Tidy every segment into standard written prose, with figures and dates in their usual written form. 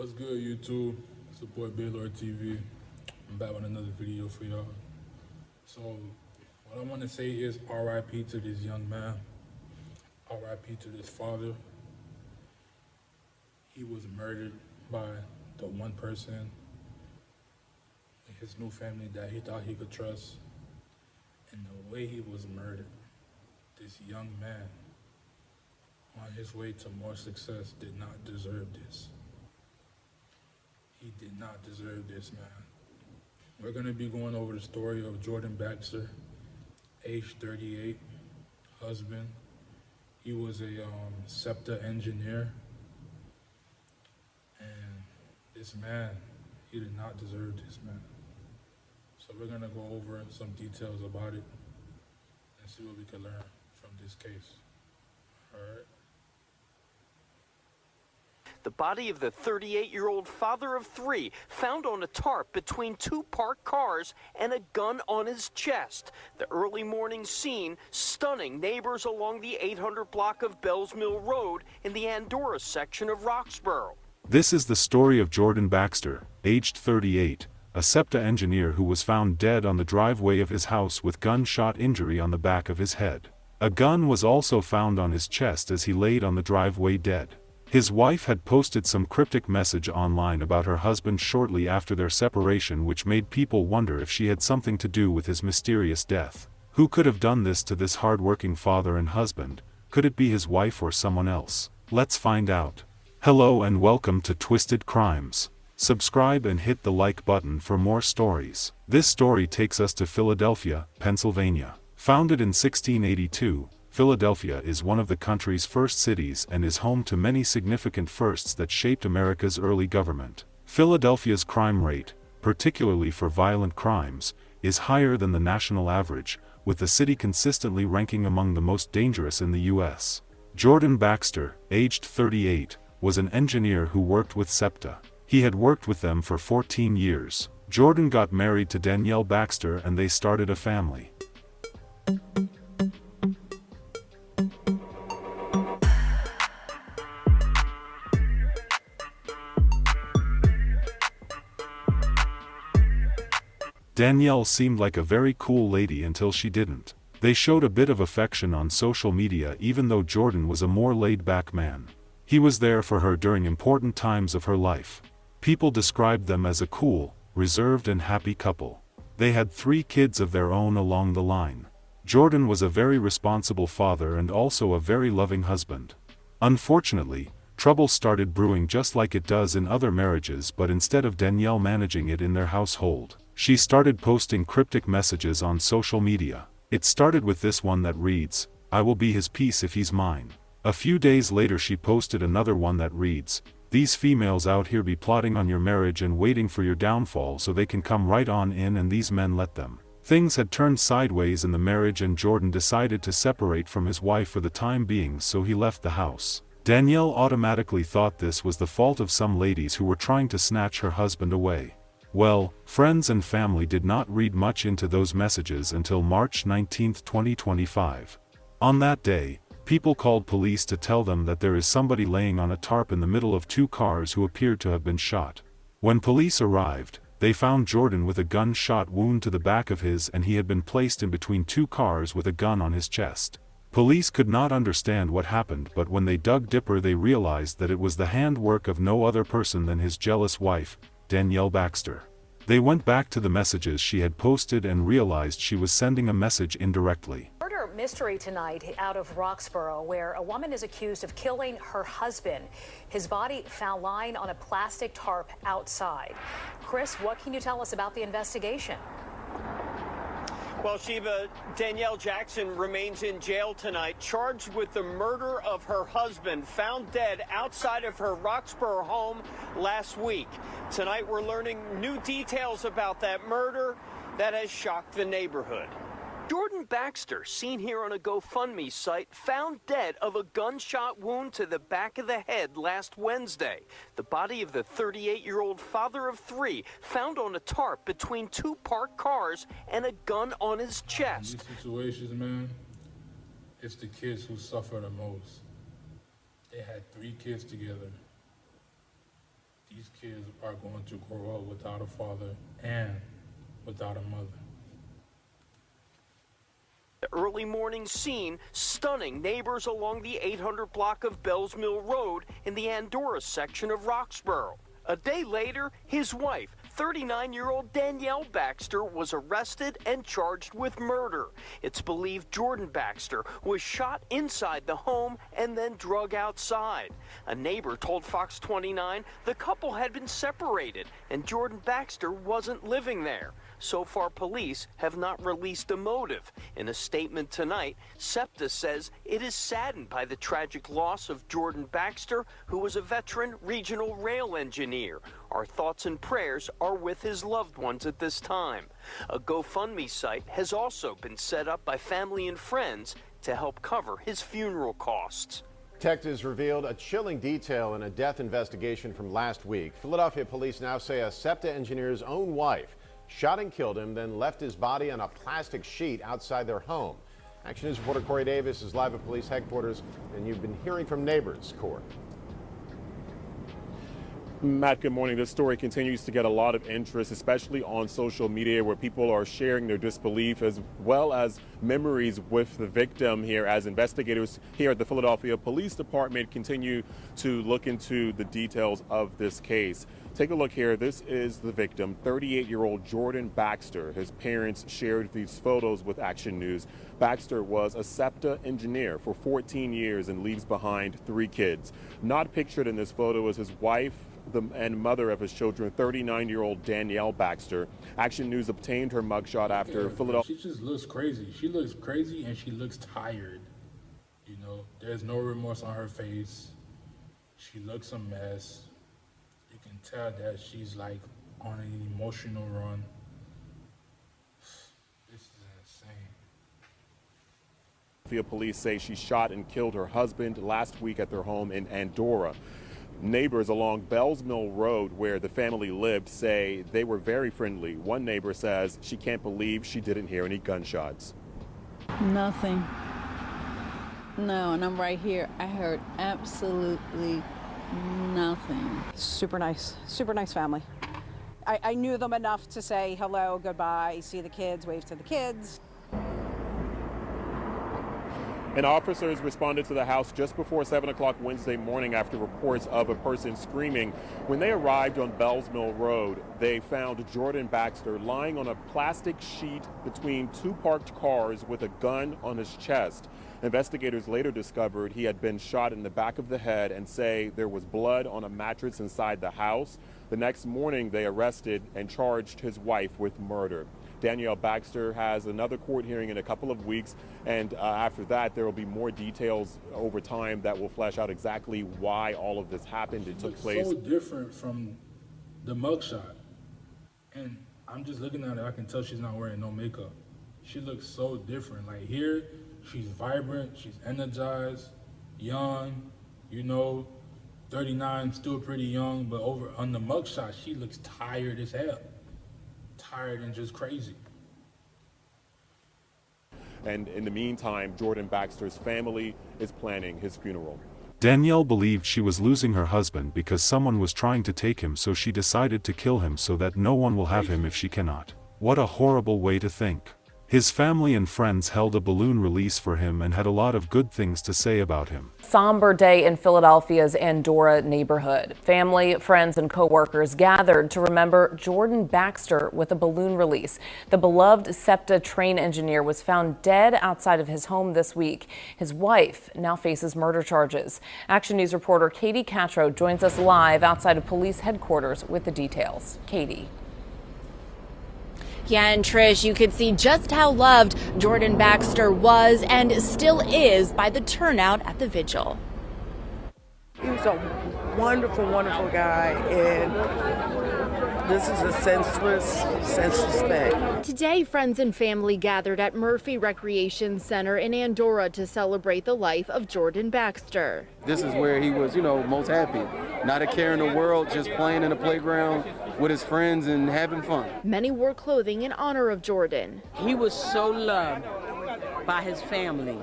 What's good, YouTube? It's the boy Baylor TV. I'm back with another video for y'all. So, what I want to say is RIP to this young man. RIP to this father. He was murdered by the one person in his new family that he thought he could trust. And the way he was murdered, this young man on his way to more success did not deserve this. He did not deserve this, man. We're gonna be going over the story of Jordan Baxter, age 38, husband. He was a Septa engineer. And this man, he did not deserve this, man. So we're gonna go over some details about it and see what we can learn from this case. All right. The body of the 38-year-old father of three found on a tarp between two parked cars and a gun on his chest. The early morning scene stunning neighbors along the 800 block of Bells Mill Road in the Andorra section of Roxborough. This is the story of Jordan Baxter, aged 38, a Septa engineer who was found dead on the driveway of his house with gunshot injury on the back of his head. A gun was also found on his chest as he laid on the driveway dead. His wife had posted some cryptic message online about her husband shortly after their separation, which made people wonder if she had something to do with his mysterious death. Who could have done this to this hardworking father and husband? Could it be his wife or someone else? Let's find out. Hello and welcome to Twisted Crimes. Subscribe and hit the like button for more stories. This story takes us to Philadelphia, Pennsylvania. Founded in 1682, Philadelphia is one of the country's first cities and is home to many significant firsts that shaped America's early government. Philadelphia's crime rate, particularly for violent crimes, is higher than the national average, with the city consistently ranking among the most dangerous in the U.S. Jordan Baxter, aged 38, was an engineer who worked with Septa. He had worked with them for 14 years. Jordan got married to Danielle Baxter and they started a family. Danielle seemed like a very cool lady until she didn't. They showed a bit of affection on social media even though Jordan was a more laid-back man. He was there for her during important times of her life. People described them as a cool, reserved and happy couple. They had 3 kids of their own along the line. Jordan was a very responsible father and also a very loving husband. Unfortunately, trouble started brewing just like it does in other marriages, but instead of Danielle managing it in their household, she started posting cryptic messages on social media. It started with this one that reads, "I will be his peace if he's mine." A few days later she posted another one that reads, "These females out here be plotting on your marriage and waiting for your downfall so they can come right on in and these men let them." Things had turned sideways in the marriage and Jordan decided to separate from his wife for the time being, so he left the house. Danielle automatically thought this was the fault of some ladies who were trying to snatch her husband away. Well, friends and family did not read much into those messages until March 19, 2025. On that day, people called police to tell them that there is somebody laying on a tarp in the middle of 2 cars who appeared to have been shot. When police arrived, they found Jordan with a gunshot wound to the back of his and he had been placed in between 2 cars with a gun on his chest. Police could not understand what happened, but when they dug deeper they realized that it was the handwork of no other person than his jealous wife, Danielle Baxter. They went back to the messages she had posted and realized she was sending a message indirectly. Murder mystery tonight out of Roxborough, where a woman is accused of killing her husband. His body found lying on a plastic tarp outside. Chris, what can you tell us about the investigation? Well, Shiva, Danielle Jackson remains in jail tonight, charged with the murder of her husband, found dead outside of her Roxborough home last week. Tonight, we're learning new details about that murder that has shocked the neighborhood. Jordan Baxter, seen here on a GoFundMe site, found dead of a gunshot wound to the back of the head last Wednesday. The body of the 38-year-old father of three found on a tarp between two parked cars and a gun on his chest. In these situations, man, it's the kids who suffer the most. They had 3 kids together. these kids are going to grow up without a father and without a mother. The early morning scene stunning neighbors along the 800 block of Bells Mill Road in the Andorra section of Roxborough. A day later, his wife, 39-year-old Danielle Baxter, was arrested and charged with murder. It's believed Jordan Baxter was shot inside the home and then drug outside. A neighbor told Fox 29 the couple had been separated and Jordan Baxter wasn't living there. So far, police have not released a motive. In a statement tonight, Septa says it is saddened by the tragic loss of Jordan Baxter, who was a veteran regional rail engineer. Our thoughts and prayers are with his loved ones at this time. A GoFundMe site has also been set up by family and friends to help cover his funeral costs. Detectives revealed a chilling detail in a death investigation from last week. Philadelphia police now say a Septa engineer's own wife shot and killed him, then left his body on a plastic sheet outside their home. Action News reporter Corey Davis is live at police headquarters, and you've been hearing from neighbors. Corey. Matt, good morning. This story continues to get a lot of interest, especially on social media, where people are sharing their disbelief as well as memories with the victim here, as investigators here at the Philadelphia Police Department continue to look into the details of this case. Take a look here. This is the victim, 38-year-old Jordan Baxter. His parents shared these photos with Action News. Baxter was a Septa engineer for 14 years and leaves behind 3 kids. Not pictured in this photo is his wife and mother of his children, 39-year-old Danielle Baxter. Action News obtained her mugshot after Philadelphia. She just looks crazy. She looks crazy and she looks tired. You know, there's no remorse on her face. She looks a mess. You can tell that she's like on an emotional run. This is insane. Police say she shot and killed her husband last week at their home in Andorra. Neighbors along Bells Mill Road, where the family lived, say they were very friendly. One neighbor says she can't believe she didn't hear any gunshots. Nothing. No, and I'm right here. I heard absolutely nothing. Super nice family. I knew them enough to say hello, goodbye, see the kids, wave to the kids. And officers responded to the house just before 7 o'clock Wednesday morning after reports of a person screaming. When they arrived on Bells Mill Road, they found Jordan Baxter lying on a plastic sheet between 2 parked cars with a gun on his chest. Investigators later discovered he had been shot in the back of the head and say there was blood on a mattress inside the house. The next morning, they arrested and charged his wife with murder. Danielle Baxter has another court hearing in a couple of weeks, and after that, there will be more details over time that will flesh out exactly why all of this happened. It took place. So different from the mugshot, and I'm just looking at her. I can tell she's not wearing no makeup. She looks so different. Like here, she's vibrant, she's energized, young, you know, 39, still pretty young, but over on the mugshot, she looks tired as hell. Tired and just crazy. And in the meantime, Jordan Baxter's family is planning his funeral. Danielle believed she was losing her husband because someone was trying to take him, so she decided to kill him so that no one will have him if she cannot. What a horrible way to think. His family and friends held a balloon release for him and had a lot of good things to say about him. Somber day in Philadelphia's Andorra neighborhood. Family, friends, and co-workers gathered to remember Jordan Baxter with a balloon release. The beloved Septa train engineer was found dead outside of his home this week. His wife now faces murder charges. Action News reporter Katie Catro joins us live outside of police headquarters with the details. Katie. Yeah, and Trish, you could see just how loved Jordan Baxter was and still is by the turnout at the Vigil. He was a wonderful, wonderful guy, and this is a senseless thing. Today, friends and family gathered at Murphy Recreation Center in Andorra to celebrate the life of Jordan Baxter. This is where he was, most happy. Not a care in the world, just playing in the playground with his friends and having fun. Many wore clothing in honor of Jordan. He was so loved by his family.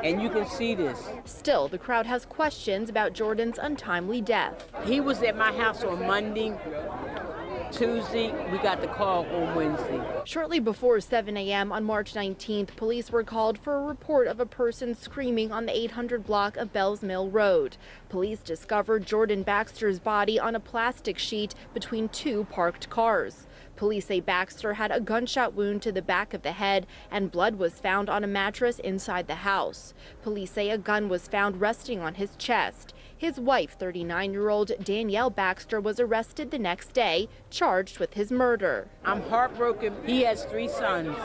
and you can see this. Still, the crowd has questions about Jordan's untimely death. He was at my house on Monday. Tuesday, we got the call on Wednesday. Shortly before 7 a.m. on March 19th, police were called for a report of a person screaming on the 800 block of Bells Mill Road. Police discovered Jordan Baxter's body on a plastic sheet between two parked cars. Police say Baxter had a gunshot wound to the back of the head, and blood was found on a mattress inside the house. Police say a gun was found resting on his chest. His wife, 39-year-old Danielle Baxter, was arrested the next day, charged with his murder. I'm heartbroken. He has 3 sons,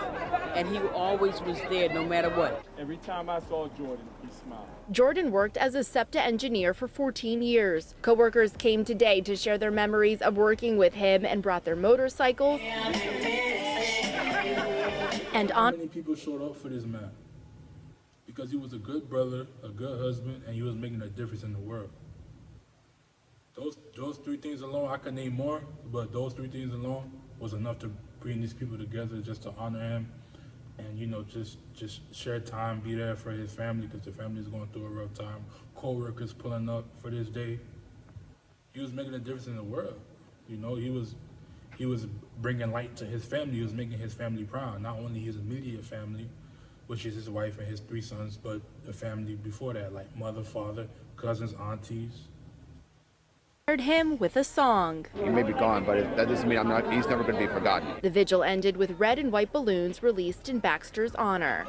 and he always was there no matter what. Every time I saw Jordan, he smiled. Jordan worked as a Septa engineer for 14 years. Coworkers came today to share their memories of working with him and brought their motorcycles and on. How many people showed up for this man? Because he was a good brother, a good husband, and he was making a difference in the world. Those 3 things alone, I could name more, but those 3 things alone was enough to bring these people together just to honor him and, you know, just share time, be there for his family, because the family is going through a rough time. Co-workers pulling up for this day. He was making a difference in the world. You know, he was bringing light to his family. He was making his family proud, not only his immediate family, which is his wife and his 3 sons, but the family before that, like mother, father, cousins, aunties. Honored him with a song. He may be gone, but that doesn't mean he's never going to be forgotten. The vigil ended with red and white balloons released in Baxter's honor.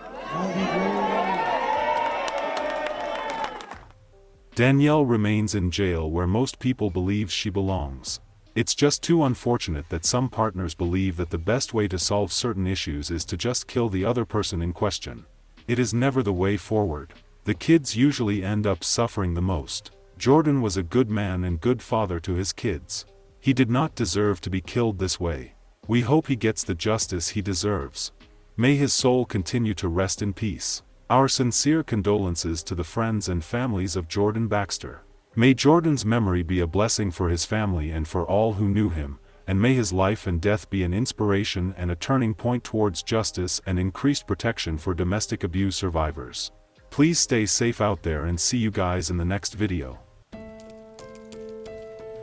Danielle remains in jail where most people believe she belongs. It's just too unfortunate that some partners believe that the best way to solve certain issues is to just kill the other person in question. It is never the way forward. The kids usually end up suffering the most. Jordan was a good man and good father to his kids. He did not deserve to be killed this way. We hope he gets the justice he deserves. May his soul continue to rest in peace. Our sincere condolences to the friends and families of Jordan Baxter. May Jordan's memory be a blessing for his family and for all who knew him, and may his life and death be an inspiration and a turning point towards justice and increased protection for domestic abuse survivors. Please stay safe out there and see you guys in the next video.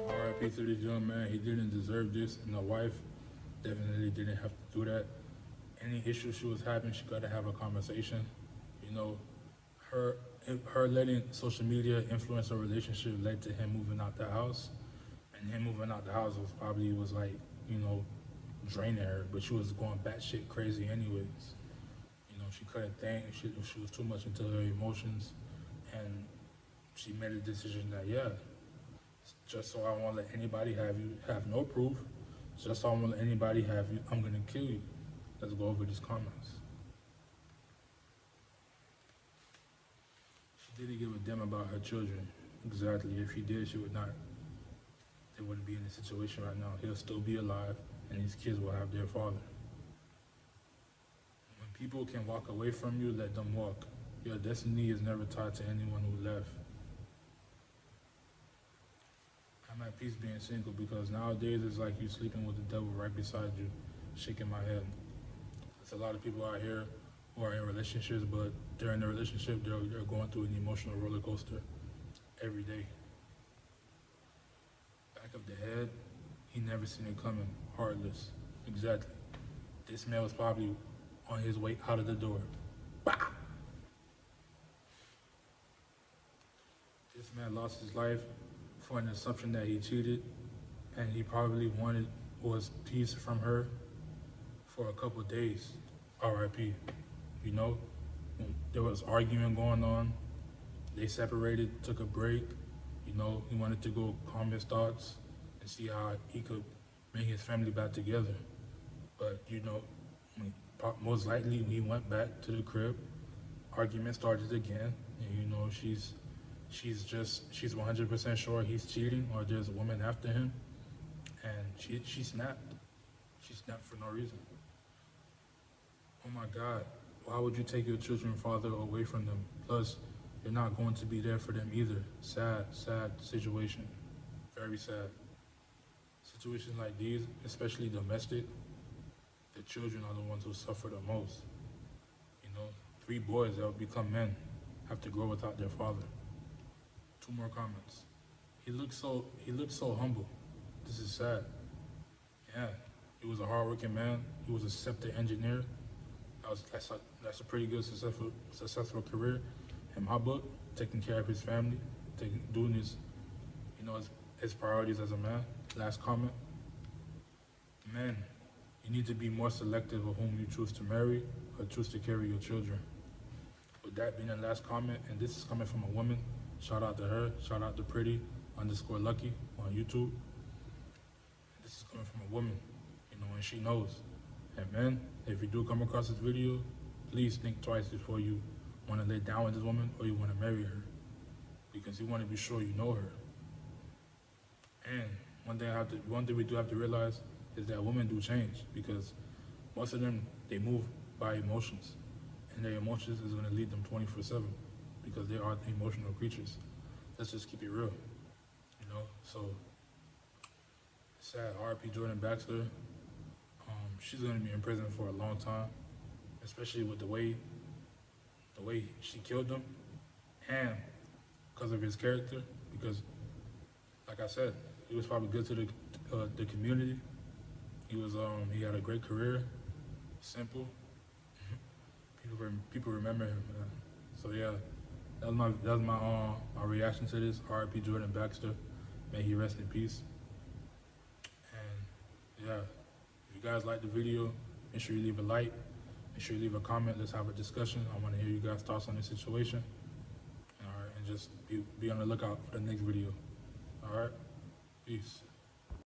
R.I.P. to this young man. He didn't deserve this, and the wife definitely didn't have to do that. Any issue she was having, she got to have a conversation. You know, her letting social media influence her relationship led to him moving out the house, and him moving out the house was like, you know, draining her, but she was going batshit crazy anyways. You know, she couldn't think, she was too much into her emotions, and she made a decision that, yeah, just so I won't let anybody have you, have no proof, just so I won't let anybody have you, I'm gonna kill you. Let's go over these comments. She didn't give a damn about her children. Exactly. If she did, she would not. They wouldn't be in this situation right now. He'll still be alive, and these kids will have their father. When people can walk away from you, let them walk. Your destiny is never tied to anyone who left. I'm at peace being single because nowadays it's like you sleeping with the devil right beside you, shaking my head. There's a lot of people out here who are in relationships, but during the relationship, they're going through an emotional roller coaster every day. Back of the head, he never seen it coming, heartless. Exactly. This man was probably on his way out of the door. Bah! This man lost his life for an assumption that he cheated, and he probably wanted was peace from her for a couple days. R.I.P. You know, there was arguing going on. They separated, took a break. You know, he wanted to go calm his thoughts and see how he could bring his family back together. But, you know, most likely when he went back to the crib, argument started again. And, you know, she's 100% sure he's cheating or there's a woman after him. And she snapped. She snapped for no reason. Oh my God, why would you take your children, father, away from them? Plus, you're not going to be there for them either. Sad, sad situation. Very sad. Situations like these, especially domestic, the children are the ones who suffer the most. You know, 3 boys that will become men. have to grow without their father. 2 more comments. He looked so humble. This is sad. Yeah, he was a hardworking man. He was a Septa engineer. That's a pretty good successful career in my book. Taking care of his family, doing his, his priorities as a man. Last comment. Men, you need to be more selective of whom you choose to marry or choose to carry your children. With that being the last comment, and this is coming from a woman, shout out to her, shout out to Pretty_Lucky on YouTube. This is coming from a woman, and she knows. And men, if you do come across this video, please think twice before you want to lay down with this woman or you want to marry her, because you want to be sure you know her. And one thing we do have to realize is that women do change, because most of them, they move by emotions, and their emotions is going to lead them 24/7, because they are emotional creatures. Let's just keep it real, So sad. R.I.P. Jordan Baxter. She's going to be in prison for a long time, especially with the way she killed him, and because of his character. Because, like I said, he was probably good to the community. He had a great career, simple. People remember him. So yeah, that was my reaction to this. R.I.P. Jordan Baxter. May he rest in peace. And yeah, if you guys like the video, make sure you leave a like. Make sure you leave a comment. Let's have a discussion. I want to hear you guys' thoughts on this situation. All right, and just be on the lookout for the next video. All right, peace.